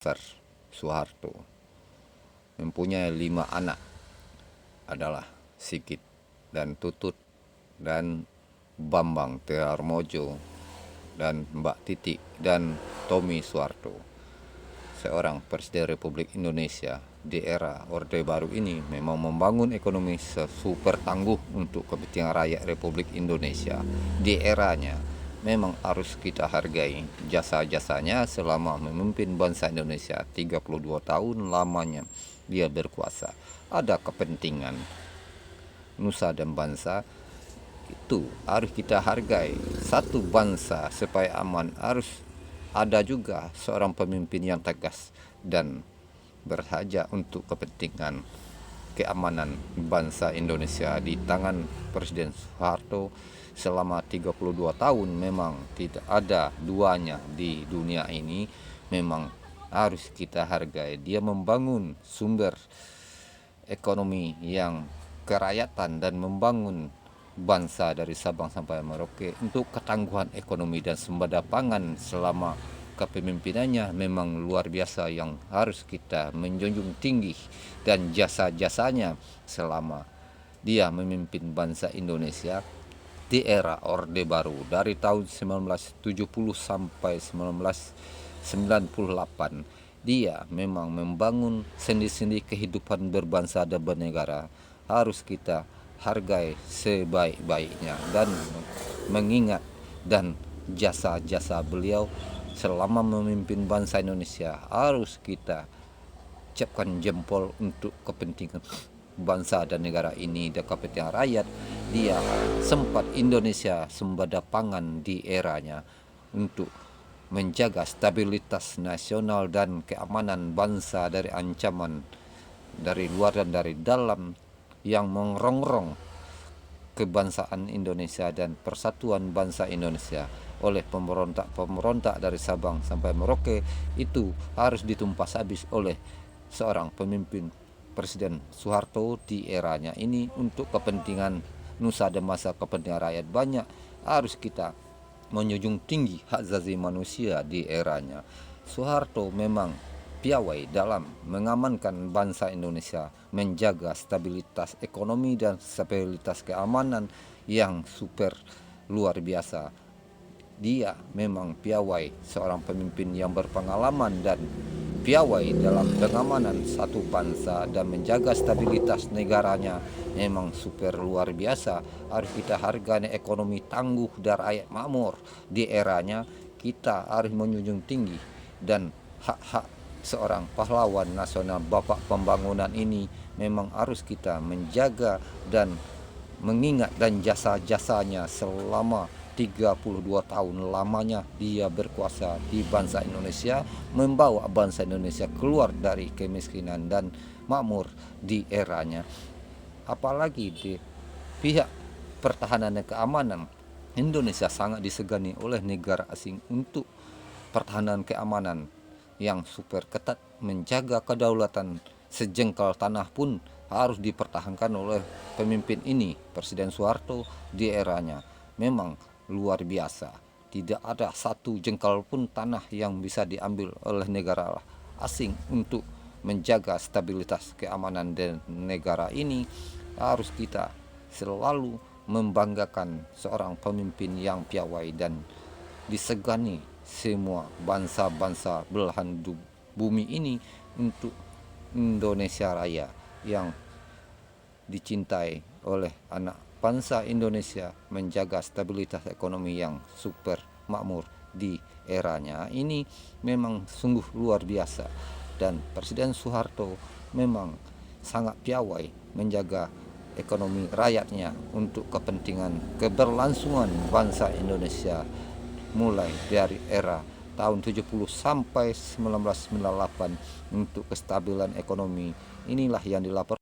Besar Soeharto mempunyai 5 anak adalah Sigit dan Tutut dan Bambang Triharmojo dan Mbak Titi dan Tommy Soeharto. Seorang Presiden Republik Indonesia di era Orde Baru ini memang membangun ekonomi super tangguh untuk kepentingan rakyat Republik Indonesia. Di eranya memang harus kita hargai jasa-jasanya selama memimpin bangsa Indonesia 32 tahun lamanya dia berkuasa. Ada kepentingan nusa dan bangsa, itu harus kita hargai. Satu bangsa supaya aman harus ada juga seorang pemimpin yang tegas dan bersahaja untuk kepentingan keamanan bangsa Indonesia di tangan Presiden Soeharto selama 32 tahun. Memang tidak ada duanya di dunia ini, memang harus kita hargai. Dia membangun sumber ekonomi yang kerakyatan dan membangun bangsa dari Sabang sampai Merauke untuk ketangguhan ekonomi dan sembada pangan selama kepemimpinannya memang luar biasa yang harus kita menjunjung tinggi. Dan jasa-jasanya selama dia memimpin bangsa Indonesia di era Orde Baru dari tahun 1970 sampai 1998, dia memang membangun sendi-sendi kehidupan berbangsa dan bernegara. Harus kita hargai sebaik-baiknya dan mengingat dan jasa-jasa beliau selama memimpin bangsa Indonesia harus kita ucapkan jempol untuk kepentingan bangsa dan negara ini dan kepentingan rakyat. Dia sempat Indonesia sembada pangan di eranya untuk menjaga stabilitas nasional dan keamanan bangsa dari ancaman dari luar dan dari dalam yang merongrong kebangsaan Indonesia dan persatuan bangsa Indonesia oleh pemberontak-pemberontak dari Sabang sampai Merauke. Itu harus ditumpas habis oleh seorang pemimpin Presiden Soeharto di eranya ini untuk kepentingan nusa dan bangsa, kepentingan rakyat banyak. Harus kita menjunjung tinggi hak asasi manusia di eranya. Soeharto memang piawai dalam mengamankan bangsa Indonesia, menjaga stabilitas ekonomi dan stabilitas keamanan yang super luar biasa. Dia memang piawai seorang pemimpin yang berpengalaman dan piawai dalam pengamanan satu bangsa dan menjaga stabilitas negaranya memang super luar biasa. Harus kita hargai ekonomi tangguh dan rakyat makmur di eranya. Kita harus menjunjung tinggi dan hak-hak seorang pahlawan nasional, bapak pembangunan ini memang harus kita menjaga dan mengingat dan jasa-jasanya selama 32 tahun lamanya dia berkuasa di bangsa Indonesia, membawa bangsa Indonesia keluar dari kemiskinan dan makmur di eranya. Apalagi di pihak pertahanan dan keamanan, Indonesia sangat disegani oleh negara asing untuk pertahanan keamanan yang super ketat. Menjaga kedaulatan sejengkal tanah pun harus dipertahankan oleh pemimpin ini, Presiden Soeharto di eranya. Memang luar biasa, tidak ada satu jengkal pun tanah yang bisa diambil oleh negara asing untuk menjaga stabilitas keamanan dan negara ini. Harus kita selalu membanggakan seorang pemimpin yang piawai dan disegani semua bangsa-bangsa belahan bumi ini untuk Indonesia Raya yang dicintai oleh anak bangsa Indonesia, menjaga stabilitas ekonomi yang super makmur di eranya ini memang sungguh luar biasa. Dan Presiden Soeharto memang sangat piawai menjaga ekonomi rakyatnya untuk kepentingan keberlangsungan bangsa Indonesia mulai dari era tahun 70 sampai 1998 untuk kestabilan ekonomi. Inilah yang dilaporkan